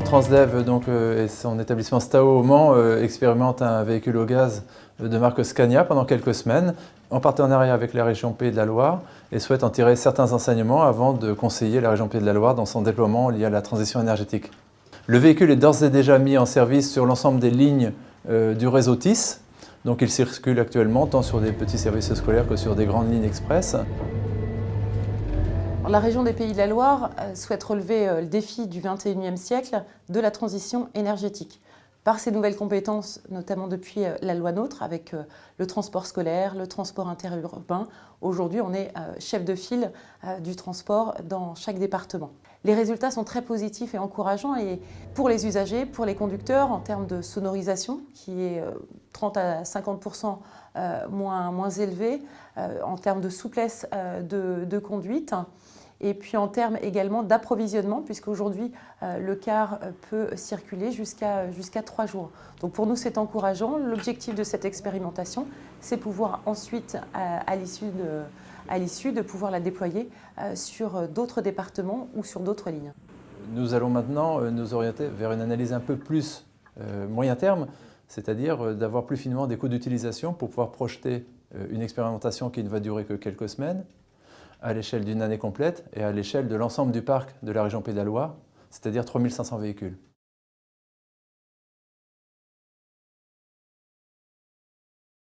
Transdev et son établissement Stao au Mans expérimentent un véhicule au gaz de marque Scania pendant quelques semaines, en partenariat avec la région Pays de la Loire, et souhaitent en tirer certains enseignements avant de conseiller la région Pays de la Loire dans son déploiement lié à la transition énergétique. Le véhicule est d'ores et déjà mis en service sur l'ensemble des lignes du réseau TIS, donc il circule actuellement tant sur des petits services scolaires que sur des grandes lignes express. La région des Pays de la Loire souhaite relever le défi du XXIe siècle de la transition énergétique. Par ses nouvelles compétences, notamment depuis la loi NOTRe, avec le transport scolaire, le transport interurbain, aujourd'hui on est chef de file du transport dans chaque département. Les résultats sont très positifs et encourageants et pour les usagers, pour les conducteurs, en termes de sonorisation, qui est 30 à 50% moins élevé, en termes de souplesse de conduite, et puis en termes également d'approvisionnement, puisqu'aujourd'hui le car peut circuler jusqu'à 3 jours. Donc pour nous c'est encourageant. L'objectif de cette expérimentation, c'est pouvoir ensuite, à l'issue, de pouvoir la déployer sur d'autres départements ou sur d'autres lignes. Nous allons maintenant nous orienter vers une analyse un peu plus moyen terme, c'est-à-dire d'avoir plus finement des coûts d'utilisation pour pouvoir projeter une expérimentation qui ne va durer que quelques semaines, à l'échelle d'une année complète et à l'échelle de l'ensemble du parc de la région Pays de la Loire, c'est-à-dire 3500 véhicules.